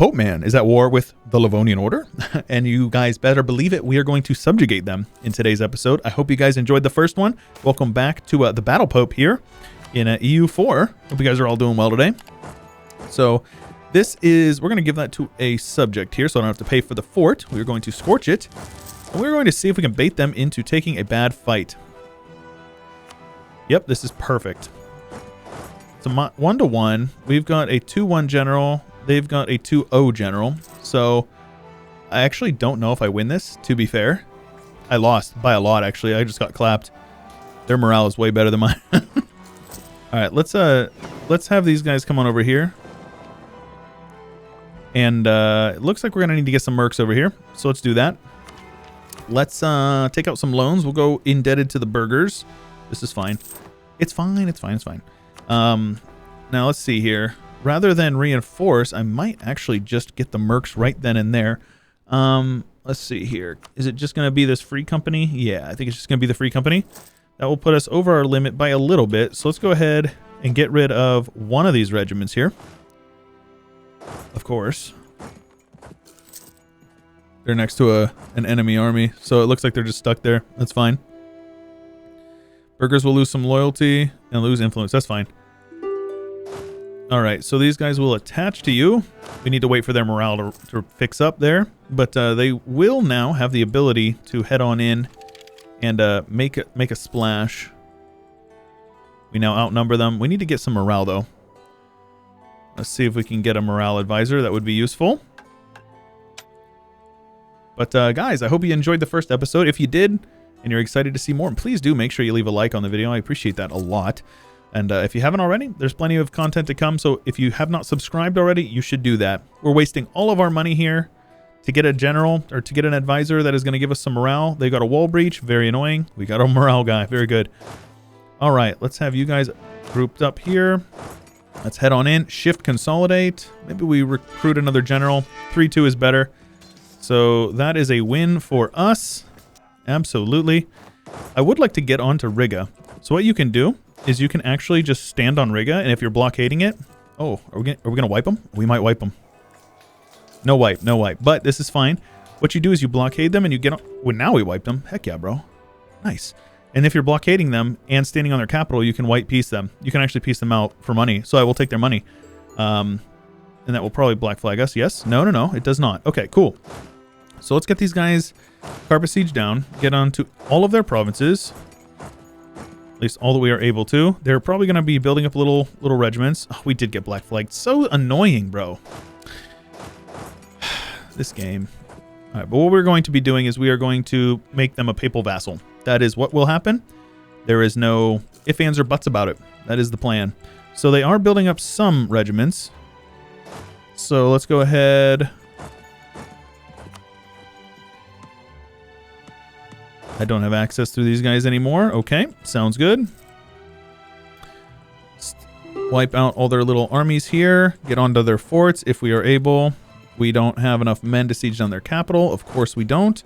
Pope Man is at war with the Livonian Order, and you guys better believe it, we are going to subjugate them in today's episode. I hope you guys enjoyed the first one. Welcome back to the Battle Pope here in EU4. Hope you guys are all doing well today. So this is, we're going to give that to a subject here, so I don't have to pay for the fort. We're going to scorch it, and we're going to see if we can bait them into taking a bad fight. Yep, this is perfect. It's a 1-to-1. We've got a 2-1 general. They've got a 2-0 general. So I actually don't know if I win this, to be fair. I lost by a lot, actually. I just got clapped. Their morale is way better than mine. All right, let's have these guys come on over here. And it looks like we're going to need to get some mercs over here. So let's do that. Let's take out some loans. We'll go indebted to the burghers. This is fine. It's fine. It's fine. It's fine. Now let's see here. Rather than reinforce, I might actually just get the mercs right then and there. Let's see here. Is it just going to be this free company? Yeah, I think it's just going to be the free company. That will put us over our limit by a little bit. So let's go ahead and get rid of one of these regiments here. Of course. They're next to an enemy army, so it looks like they're just stuck there. That's fine. Burghers will lose some loyalty and lose influence. That's fine. Alright, so these guys will attach to you. We need to wait for their morale to fix up there. But they will now have the ability to head on in and make a splash. We now outnumber them. We need to get some morale, though. Let's see if we can get a morale advisor. That would be useful. But guys, I hope you enjoyed the first episode. If you did, and you're excited to see more, please do make sure you leave a like on the video. I appreciate that a lot. And if you haven't already, there's plenty of content to come. So if you have not subscribed already, you should do that. We're wasting all of our money here to get a general or to get an advisor that is going to give us some morale. They got a wall breach. Very annoying. We got a morale guy. Very good. All right. Let's have you guys grouped up here. Let's head on in. Shift consolidate. Maybe we recruit another general. 3-2 is better. So that is a win for us. Absolutely. I would like to get on to Riga. So what you can do is you can actually just stand on Riga, and if you're blockading it... Oh, are we gonna wipe them? We might wipe them. No wipe, no wipe. But this is fine. What you do is you blockade them, and you get on... Well, now we wiped them. Heck yeah, bro. Nice. And if you're blockading them and standing on their capital, you can white peace them. You can actually peace them out for money. So I will take their money. And that will probably black flag us. Yes? No, no, no. It does not. Okay, cool. So let's get these guys carpet siege down. Get onto all of their provinces. At least all that we are able to. They're probably going to be building up little regiments. Oh, we did get black flagged. So annoying, bro. This game. All right, but what we're going to be doing is we are going to make them a papal vassal. That is what will happen. There is no ifs, ands, or buts about it. That is the plan. So they are building up some regiments. So let's go ahead. I don't have access to these guys anymore. Okay, sounds good. Wipe out all their little armies here. Get onto their forts if we are able. We don't have enough men to siege down their capital. Of course we don't.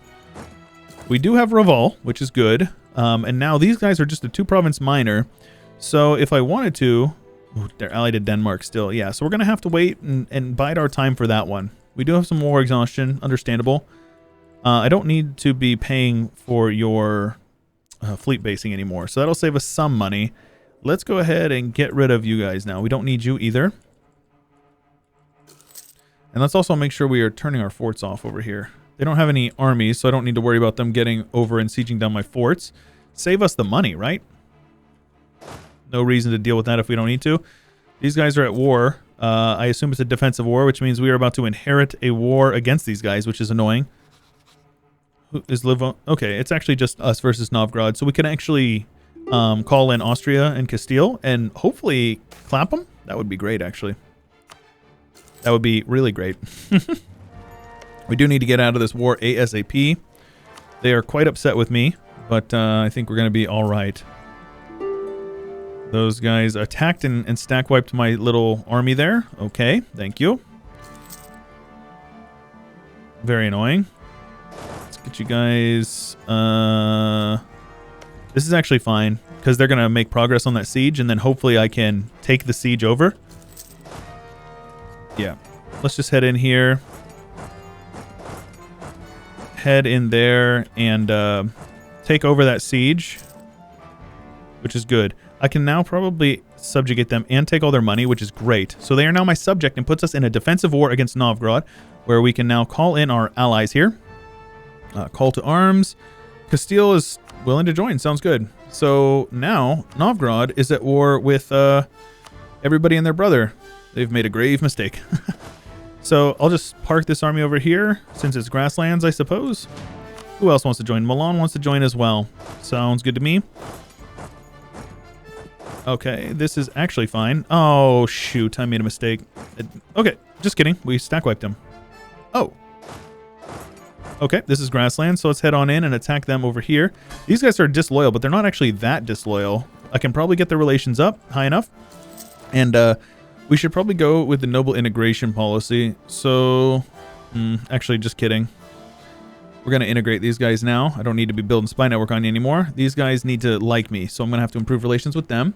We do have Naval, which is good. And now these guys are just a 2-province minor. So if I wanted to... Ooh, they're allied to Denmark still. Yeah, so we're going to have to wait and bide our time for that one. We do have some war exhaustion. Understandable. I don't need to be paying for your fleet basing anymore. So that'll save us some money. Let's go ahead and get rid of you guys now. We don't need you either. And let's also make sure we are turning our forts off over here. They don't have any armies, so I don't need to worry about them getting over and sieging down my forts. Save us the money, right? No reason to deal with that if we don't need to. These guys are at war. I assume it's a defensive war, which means we are about to inherit a war against these guys, which is annoying. Who is Livon? Okay, it's actually just us versus Novgorod, so we can actually call in Austria and Castile and hopefully clap them. That would be great, actually. That would be really great. We do need to get out of this war ASAP. They are quite upset with me, but I think we're going to be all right. Those guys attacked and stack wiped my little army there. Okay, thank you. Very annoying. Let's get you guys... This is actually fine, because they're going to make progress on that siege, and then hopefully I can take the siege over. Yeah. let's just head in here. Head in there and take over that siege, which is good. I can now probably subjugate them and take all their money, which is great. So they are now my subject and puts us in a defensive war against Novgorod, where we can now call in our allies here. Call to arms. Castile is willing to join. Sounds good. So now Novgorod is at war with everybody and their brother. They've made a grave mistake. So I'll just park this army over here since it's grasslands, I suppose. Who else wants to join? Milan wants to join as well. Sounds good to me. Okay, this is actually fine. Oh, shoot. I made a mistake. Okay, just kidding. We stack wiped him. Oh. Okay, this is grassland, so let's head on in and attack them over here. These guys are disloyal, but they're not actually that disloyal. I can probably get their relations up high enough. And we should probably go with the noble integration policy. So, actually, just kidding. We're going to integrate these guys now. I don't need to be building spy network on you anymore. These guys need to like me, so I'm going to have to improve relations with them.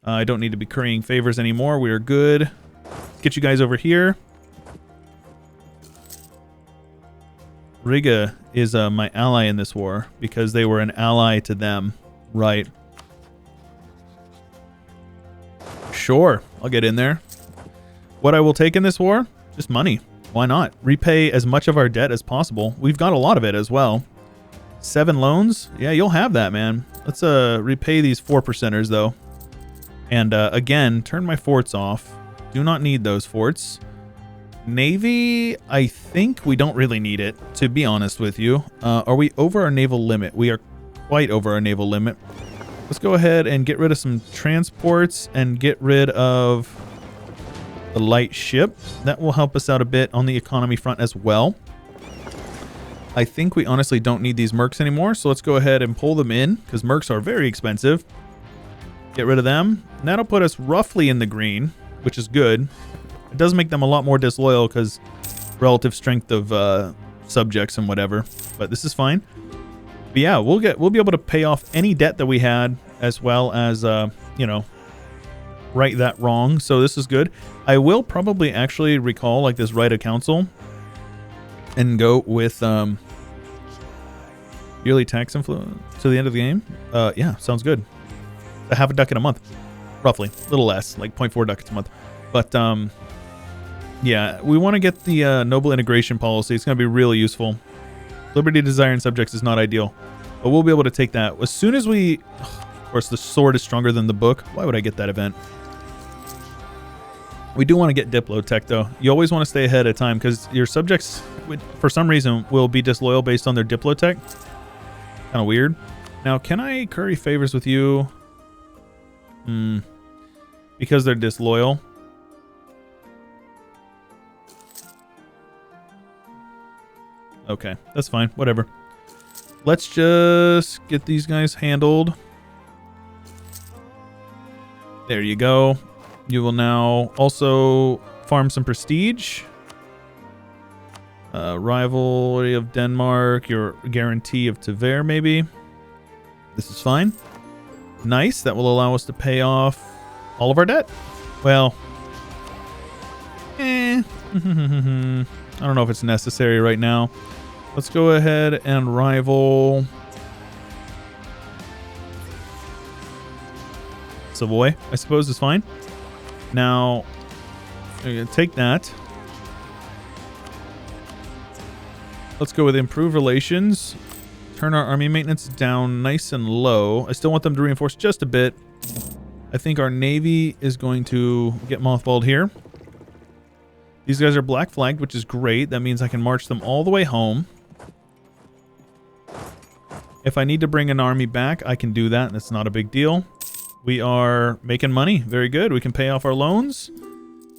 I don't need to be currying favors anymore. We are good. Let's get you guys over here. Riga is my ally in this war because they were an ally to them. Right. Sure, I'll get in there. What I will take in this war? Just money. Why not? Repay as much of our debt as possible. We've got a lot of it as well. 7 loans? Yeah, you'll have that, man. Let's repay these 4%ers, though. And again, turn my forts off. Do not need those forts. Navy, I think we don't really need it, to be honest with you. Are we over our naval limit? We are quite over our naval limit. Let's go ahead and get rid of some transports and get rid of the light ship. That will help us out a bit on the economy front as well. I think we honestly don't need these mercs anymore, so let's go ahead and pull them in, because mercs are very expensive. Get rid of them. And that'll put us roughly in the green, which is good. It does make them a lot more disloyal because relative strength of subjects and whatever, but this is fine. But yeah, we'll be able to pay off any debt that we had, as well as you know, right that wrong. So this is good. I will probably actually recall like this right of council and go with yearly tax influence to the end of the game. Yeah, sounds good. A half a ducat a month, roughly, a little less, like 0.4 ducats a month. But yeah, we want to get the noble integration policy. It's going to be really useful. Liberty, desire, and subjects is not ideal, but we'll be able to take that as soon as we. Of course, the sword is stronger than the book. Why would I get that event? We do want to get Diplo tech though. You always want to stay ahead of time because your subjects, for some reason, will be disloyal based on their Diplo tech. Kind of weird. Now, can I curry favors with you? Because they're disloyal. Okay, that's fine. Whatever. Let's just get these guys handled. There you go. You will now also farm some prestige. Rivalry of Denmark. Your guarantee of Tver, maybe. This is fine. Nice. That will allow us to pay off all of our debt. Well, I don't know if it's necessary right now. Let's go ahead and rival Savoy, I suppose, is fine. Now, I'm going to take that. Let's go with improve relations. Turn our army maintenance down nice and low. I still want them to reinforce just a bit. I think our navy is going to get mothballed here. These guys are black flagged, which is great. That means I can march them all the way home. If I need to bring an army back, I can do that, and it's not a big deal. We are making money. Very good. We can pay off our loans.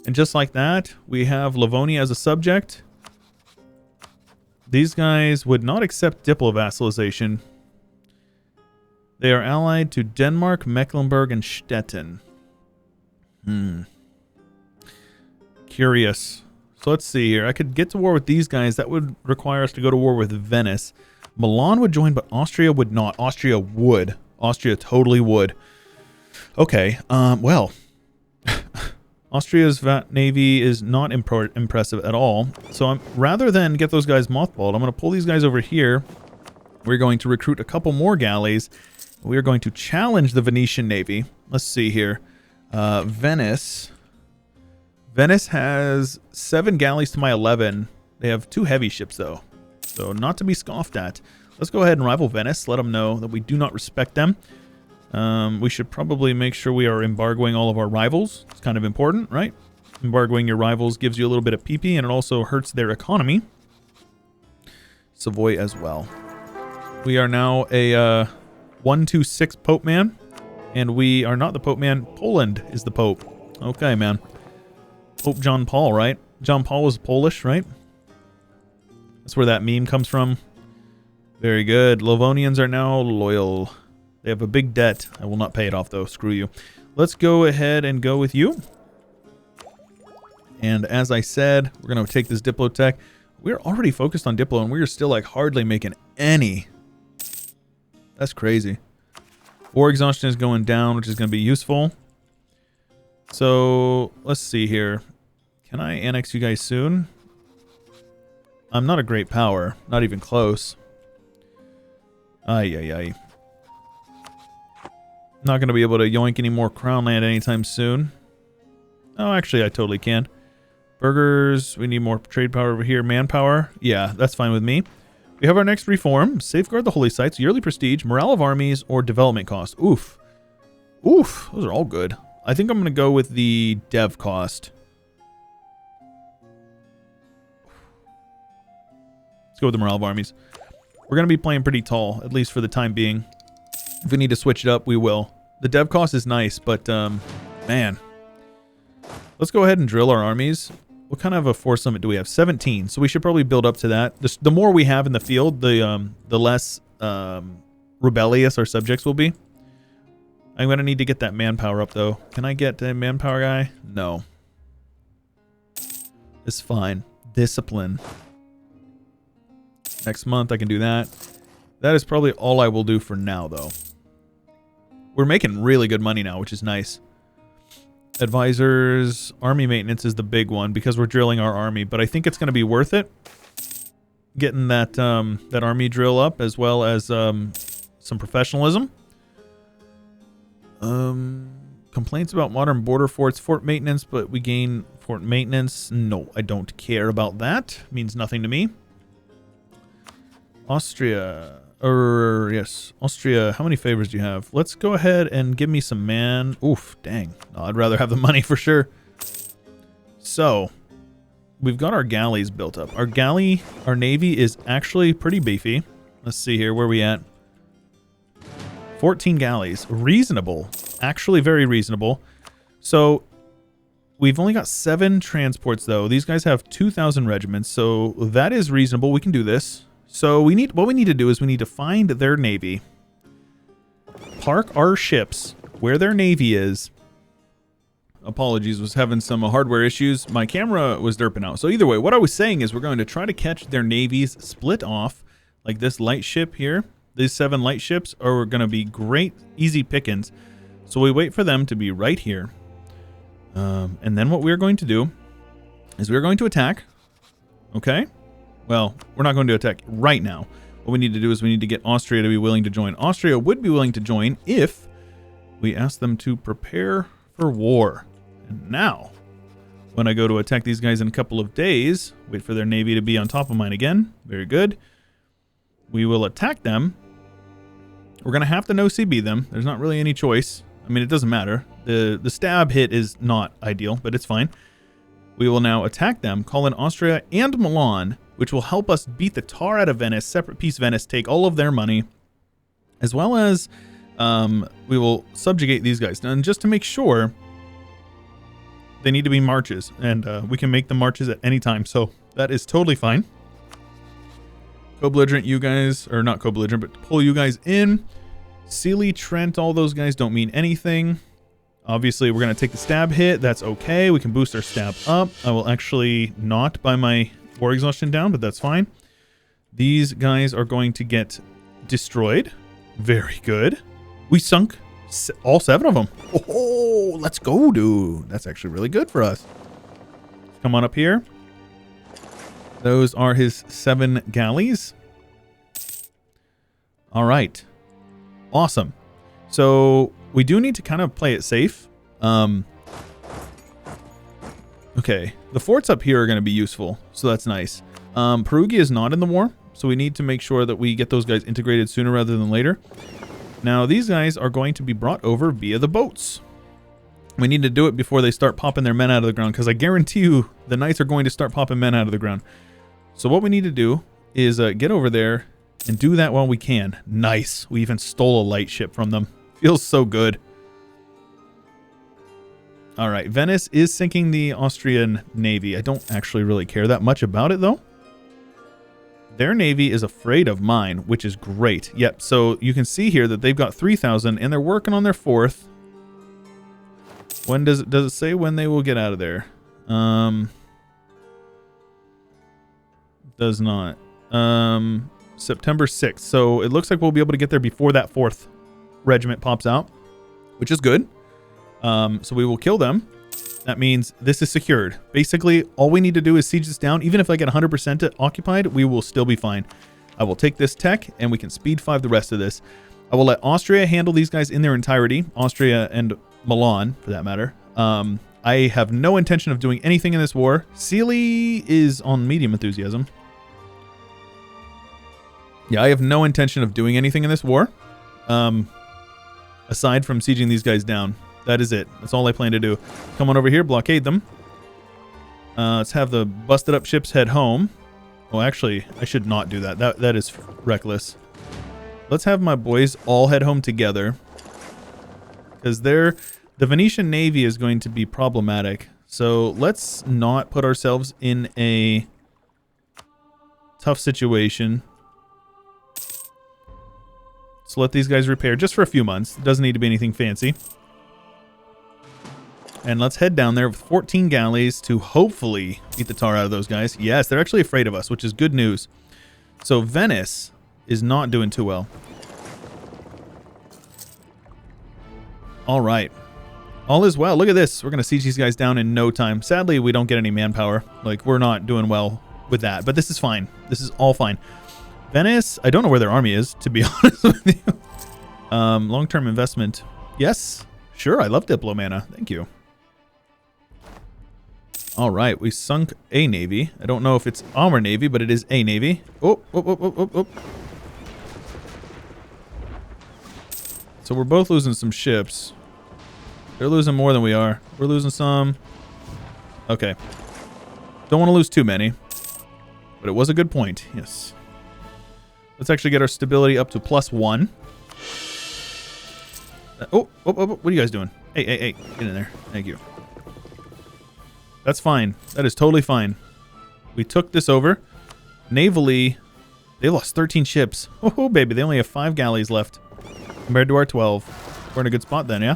And just like that, we have Livonia as a subject. These guys would not accept diplo-vassalization. They are allied to Denmark, Mecklenburg, and Stettin. Curious. So let's see here. I could get to war with these guys. That would require us to go to war with Venice. Milan would join, but Austria would not. Austria would. Austria totally would. Okay, well. Austria's navy is not impressive at all. So rather than get those guys mothballed, I'm going to pull these guys over here. We're going to recruit a couple more galleys. We are going to challenge the Venetian navy. Let's see here. Venice. Venice has 7 galleys to my 11. They have 2 heavy ships, though. So not to be scoffed at. Let's go ahead and rival Venice. Let them know that we do not respect them. We should probably make sure we are embargoing all of our rivals. It's kind of important, right? Embargoing your rivals gives you a little bit of PP, and it also hurts their economy. Savoy as well. We are now a 126 Pope man, and we are not the Pope man. Poland is the Pope. Okay, man. Pope John Paul, right? John Paul was Polish, right? That's where that meme comes from. Very good. Livonians are now loyal. They have a big debt. I will not pay it off, though. Screw you. Let's go ahead and go with you. And as I said, we're going to take this Diplotech. We're already focused on Diplo, and we're still, like, hardly making any. That's crazy. War exhaustion is going down, which is going to be useful. So, let's see here. Can I annex you guys soon? I'm not a great power. Not even close. Ay, ay, ay. Not going to be able to yoink any more crown land anytime soon. Oh, actually, I totally can. Burgers. We need more trade power over here. Manpower. Yeah, that's fine with me. We have our next reform. Safeguard the holy sites, yearly prestige, morale of armies, or development cost. Oof. Oof. Those are all good. I think I'm going to go with the dev cost. Let's go with the morale of armies. We're going to be playing pretty tall, at least for the time being. If we need to switch it up, we will. The dev cost is nice, but, man. Let's go ahead and drill our armies. What kind of a force limit do we have? 17. So we should probably build up to that. The more we have in the field, the less rebellious our subjects will be. I'm going to need to get that manpower up, though. Can I get a manpower guy? No. It's fine. Discipline. Next month, I can do that. That is probably all I will do for now, though. We're making really good money now, which is nice. Advisors, army maintenance is the big one because we're drilling our army, but I think it's going to be worth it. Getting that that army drill up as well as some professionalism. Complaints about modern border forts, fort maintenance, but we gain fort maintenance. No, I don't care about that. Means nothing to me. Austria. Yes, Austria. How many favors do you have? Let's go ahead and give me some man. Oof, dang. No, I'd rather have the money for sure. So, we've got our galleys built up. Our navy is actually pretty beefy. Let's see here. Where are we at? 14 galleys. Reasonable. Actually very reasonable. So, we've only got 7 transports, though. These guys have 2,000 regiments, so that is reasonable. We can do this. So what we need to do is we need to find their navy, park our ships where their navy is. Apologies, was having some hardware issues. My camera was derping out. So either way, what I was saying is we're going to try to catch their navies split off, like this light ship here. These 7 light ships are going to be great, easy pickings. So we wait for them to be right here. And then what we're going to do is we're going to attack. Okay? Well, we're not going to attack right now. What we need to do is we need to get Austria to be willing to join. Austria would be willing to join if we ask them to prepare for war. And now, when I go to attack these guys in a couple of days, wait for their navy to be on top of mine again. Very good. We will attack them. We're going to have to no-CB them. There's not really any choice. I mean, it doesn't matter. The stab hit is not ideal, but it's fine. We will now attack them, call in Austria and Milan, which will help us beat the tar out of Venice, separate piece Venice, take all of their money, as well as we will subjugate these guys. And just to make sure, they need to be marches, and we can make the marches at any time, so that is totally fine. Co-belligerent, you guys, or not co-belligerent, but pull you guys in. Sealy, Trent, all those guys don't mean anything. Obviously, we're going to take the stab hit. That's okay. We can boost our stab up. I will actually not buy my war exhaustion down, but that's fine. These guys are going to get destroyed. Very good. We sunk all 7 of them. Oh, let's go, dude. That's actually really good for us. Come on up here. Those are his 7 galleys. All right. Awesome. So we do need to kind of play it safe. Okay. The forts up here are going to be useful, so that's nice. Perugia is not in the war, so we need to make sure that we get those guys integrated sooner rather than later. Now, these guys are going to be brought over via the boats. We need to do it before they start popping their men out of the ground, because I guarantee you the knights are going to start popping men out of the ground. So what we need to do is get over there and do that while we can. Nice. We even stole a light ship from them. Feels so good. All right. Venice is sinking the Austrian navy. I don't actually really care that much about it, though. Their navy is afraid of mine, which is great. Yep. So you can see here that they've got 3,000 and they're working on their 4th. When does it say when they will get out of there? Does not. September 6th. So it looks like we'll be able to get there before that 4th regiment pops out, which is good. So we will kill them. That means this is secured. Basically, all we need to do is siege this down. Even if I get 100% occupied, we will still be fine. I will take this tech and we can speed 5 the rest of this. I will let Austria handle these guys in their entirety. Austria and Milan, for that matter. I have no intention of doing anything in this war. Sealy is on medium enthusiasm. Yeah, I have no intention of doing anything in this war. Aside from sieging these guys down. That is it. That's all I plan to do. Come on over here, blockade them. Let's have the busted up ships head home. Oh, actually, I should not do that. That is reckless. Let's have my boys all head home together. Because the Venetian navy is going to be problematic. So let's not put ourselves in a tough situation. So let these guys repair just for a few months. It doesn't need to be anything fancy. And let's head down there with 14 galleys to hopefully beat the tar out of those guys. Yes, they're actually afraid of us, which is good news. So Venice is not doing too well. All right. All is well. Look at this. We're going to siege these guys down in no time. Sadly, we don't get any manpower. Like, we're not doing well with that. But this is fine. This is all fine. Venice, I don't know where their army is, to be honest with you. Long-term investment. Yes. Sure, I love Diplomana. Thank you. All right, we sunk a navy. I don't know if it's our navy, but it is a navy. Oh. So we're both losing some ships. They're losing more than we are. We're losing some. Okay. Don't want to lose too many. But it was a good point. Yes. Let's actually get our stability up to +1. Oh, what are you guys doing? Hey, get in there. Thank you. That's fine. That is totally fine. We took this over. Navally, they lost 13 ships. Oh, baby, they only have 5 galleys left compared to our 12. We're in a good spot then, yeah?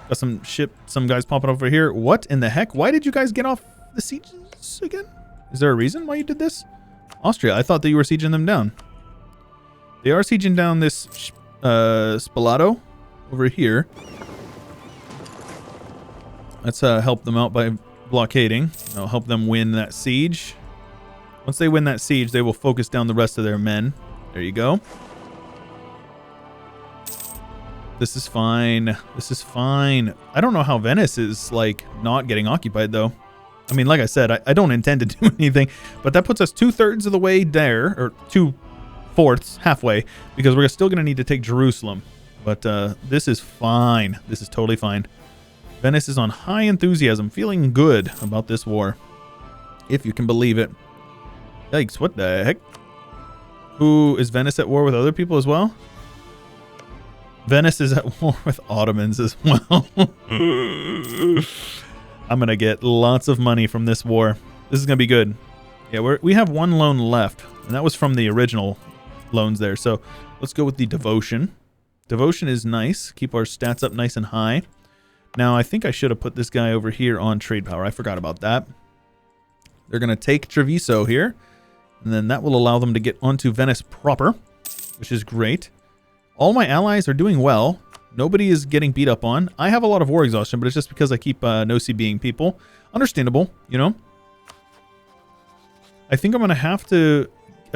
Got some guys popping over here. What in the heck? Why did you guys get off the sieges again? Is there a reason why you did this? Austria, I thought that you were sieging them down. They are sieging down this Spalato over here. Let's help them out by blockading. I'll help them win that siege. Once they win that siege, they will focus down the rest of their men. There you go. This is fine. This is fine. I don't know how Venice is, like, not getting occupied, though. I mean, like I said, I don't intend to do anything, but that puts us 2/3 of the way there, or 2/4, halfway, because we're still going to need to take Jerusalem. But this is fine. This is totally fine. Venice is on high enthusiasm, feeling good about this war, if you can believe it. Yikes, what the heck? Who is Venice at war with other people as well? Venice is at war with Ottomans as well. I'm going to get lots of money from this war. This is going to be good. Yeah, we have 1 loan left, and that was from the original loans there. So let's go with the Devotion. Devotion is nice. Keep our stats up nice and high. Now, I think I should have put this guy over here on trade power. I forgot about that. They're going to take Treviso here, and then that will allow them to get onto Venice proper, which is great. All my allies are doing well. Nobody is getting beat up on. I have a lot of war exhaustion, but it's just because I keep no-CBing people. Understandable, you know? I think I'm going to have to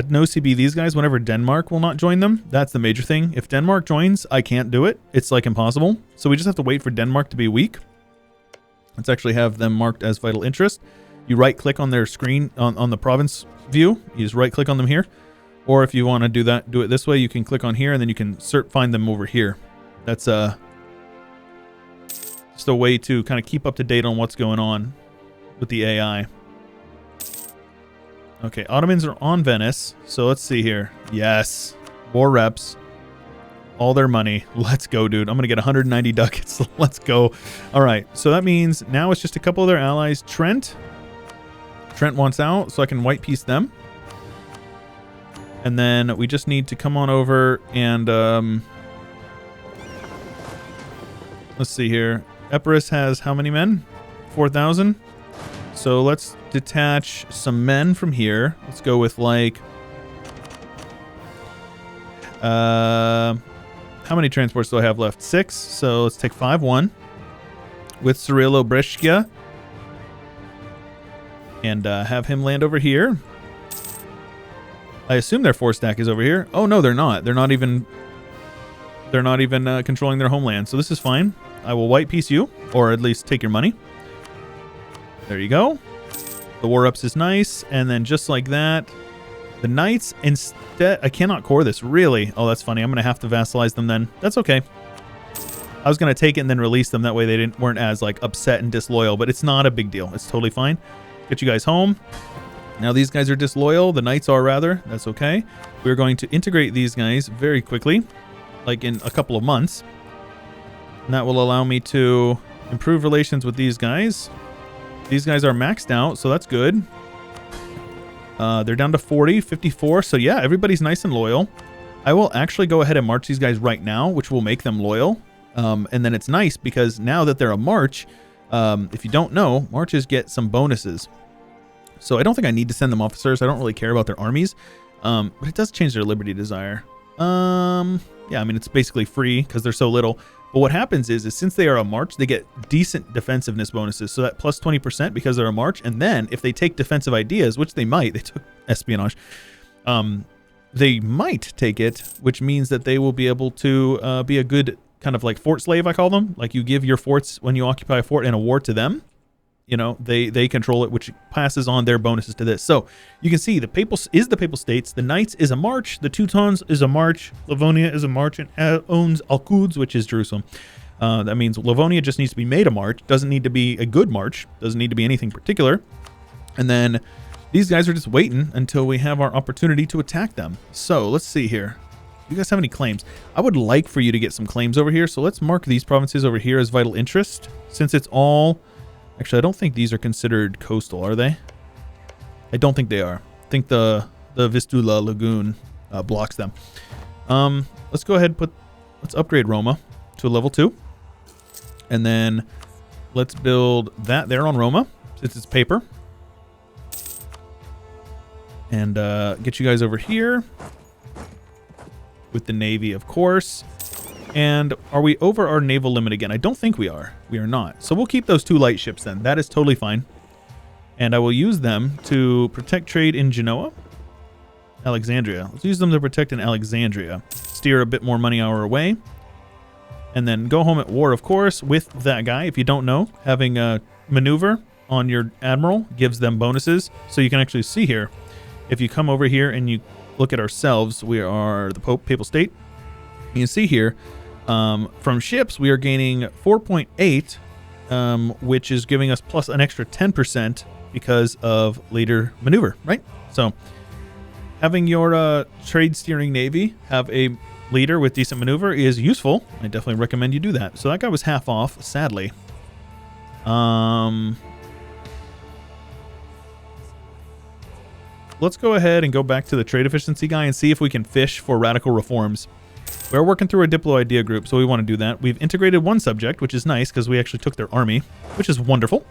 no-CB these guys whenever Denmark will not join them. That's the major thing. If Denmark joins, I can't do it. It's like impossible. So we just have to wait for Denmark to be weak. Let's actually have them marked as vital interest. You right-click on their screen on the province view. You just right-click on them here. Or if you want to do that, do it this way. You can click on here, and then you can find them over here. That's just a way to kind of keep up to date on what's going on with the AI. Okay, Ottomans are on Venice. So let's see here. Yes, more reps. All their money. Let's go, dude. I'm going to get 190 ducats. Let's go. All right, so that means now it's just a couple of their allies. Trent wants out, so I can white piece them. And then we just need to come on over and... let's see here. Epirus has how many men? 4,000. So let's detach some men from here. Let's go with like... how many transports do I have left? 6. So let's take 5-1 with Cirillo Brescia. And have him land over here. I assume their 4-stack is over here. Oh, no, they're not. They're not even controlling their homeland. So this is fine. I will white piece you, or at least take your money. There you go. The war ups is nice. And then just like that, the knights instead... I cannot core this, really. Oh, that's funny. I'm going to have to vassalize them then. That's okay. I was going to take it and then release them. That way they weren't as like upset and disloyal, but it's not a big deal. It's totally fine. Get you guys home. Now these guys are disloyal. The knights are rather. That's okay. We're going to integrate these guys very quickly, like in a couple of months. And that will allow me to improve relations with these guys. These guys are maxed out, so that's good. They're down to 40, 54. So yeah, everybody's nice and loyal. I will actually go ahead and march these guys right now, which will make them loyal. And then it's nice because now that they're a march, if you don't know, marches get some bonuses. So I don't think I need to send them officers. I don't really care about their armies. But it does change their liberty desire. Yeah, I mean, it's basically free because they're so little. But what happens is since they are a march, they get decent defensiveness bonuses. So that plus 20% because they're a march. And then if they take defensive ideas, which they might, they took espionage. They might take it, which means that they will be able to be a good kind of like fort slave, I call them. Like you give your forts when you occupy a fort in a war to them. You know, they control it, which passes on their bonuses to this. So you can see the Papal is the Papal States. The Knights is a march. The Teutons is a march. Livonia is a march and owns Al-Quds, which is Jerusalem. That means Livonia just needs to be made a march. Doesn't need to be a good march. Doesn't need to be anything particular. And then these guys are just waiting until we have our opportunity to attack them. So let's see here. Do you guys have any claims? I would like for you to get some claims over here. So let's mark these provinces over here as vital interest. Since it's all... Actually, I don't think these are considered coastal, are they? I don't think they are. I think the Vistula Lagoon blocks them. Let's go ahead and let's upgrade Roma to a level 2. And then let's build that there on Roma, since it's paper. And get you guys over here with the Navy, of course. And are we over our naval limit again? I don't think we are. We are not. So we'll keep those 2 light ships then. That is totally fine. And I will use them to protect trade in Genoa. Alexandria. Let's use them to protect in Alexandria. Steer a bit more money our way. And then go home at war, of course, with that guy. If you don't know, having a maneuver on your admiral gives them bonuses. So you can actually see here, if you come over here and you look at ourselves, we are the Papal State. You can see here, from ships, we are gaining 4.8, which is giving us plus an extra 10% because of later maneuver, right? So having your trade steering navy have a leader with decent maneuver is useful. I definitely recommend you do that. So that guy was half off, sadly. Let's go ahead and go back to the trade efficiency guy and see if we can fish for radical reforms. We're working through a Diplo idea group, so we want to do that. We've integrated one subject, which is nice because we actually took their army, which is wonderful.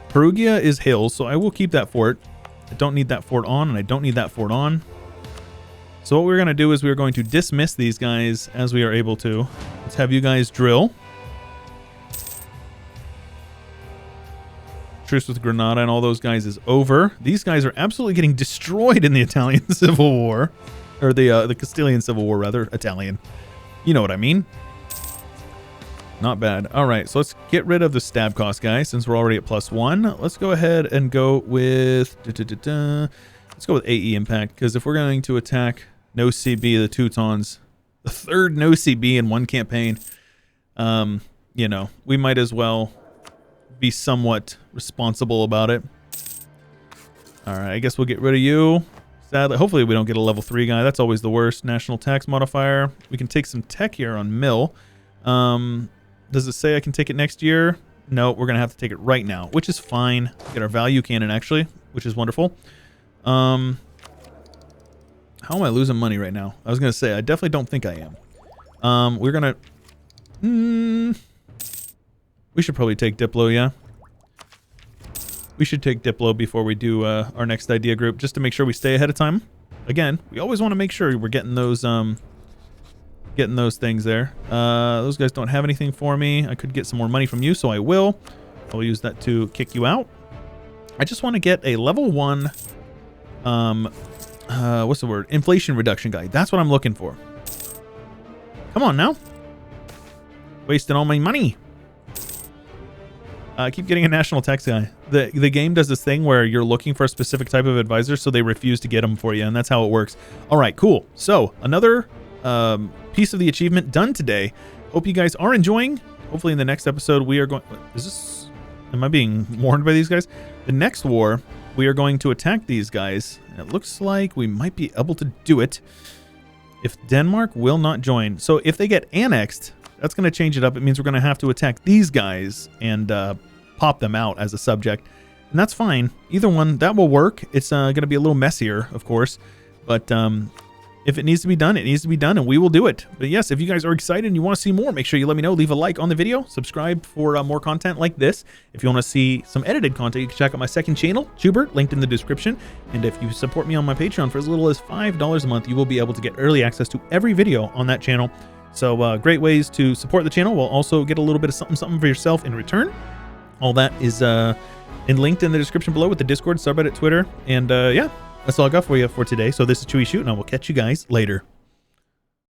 Perugia is hills, so I will keep that fort. I don't need that fort on, and I don't need that fort on. So what we're going to do is we're going to dismiss these guys as we are able to. Let's have you guys drill. Truce with Granada and all those guys is over. These guys are absolutely getting destroyed in the Italian Civil War. Or the Castilian Civil War, rather. Italian. You know what I mean. Not bad. All right, so let's get rid of the stab cost guy since we're already at +1. Let's go ahead and go with... Let's go with AE impact, because if we're going to attack no CB, the Teutons, the third no CB in one campaign, you know, we might as well be somewhat responsible about it. All right, I guess we'll get rid of you. Sadly, hopefully we don't get a level 3 guy. That's always the worst. National tax modifier. We can take some tech here on mill. Does it say I can take it next year? No, we're going to have to take it right now, which is fine. Get our value cannon, actually, which is wonderful. How am I losing money right now? I was going to say, I definitely don't think I am. We're going to... we should probably take Diplo, yeah. We should take Diplo before we do our next idea group, just to make sure we stay ahead of time. Again, we always want to make sure we're getting those things there. Those guys don't have anything for me. I could get some more money from you, so I will. I'll use that to kick you out. I just want to get a level 1, what's the word? Inflation reduction guy. That's what I'm looking for. Come on now. Wasting all my money. I keep getting a national tax guy. The game does this thing where you're looking for a specific type of advisor, so they refuse to get them for you, and that's how it works. All right, cool. So another piece of the achievement done today. Hope you guys are enjoying. Hopefully in the next episode we are going... Is this... Am I being warned by these guys? The next war, we are going to attack these guys. It looks like we might be able to do it if Denmark will not join. So if they get annexed, that's going to change it up. It means we're going to have to attack these guys and pop them out as a subject. And that's fine. Either one, that will work. It's going to be a little messier, of course. But if it needs to be done, it needs to be done, and we will do it. But yes, if you guys are excited and you want to see more, make sure you let me know. Leave a like on the video. Subscribe for more content like this. If you want to see some edited content, you can check out my second channel, Chewyshoot, linked in the description. And if you support me on my Patreon for as little as $5 a month, you will be able to get early access to every video on that channel. So great ways to support the channel. We'll also get a little bit of something for yourself in return. All that is linked in the description below with the Discord, subreddit, Twitter. And yeah, that's all I got for you for today. So this is Chewyshoot, and I will catch you guys later.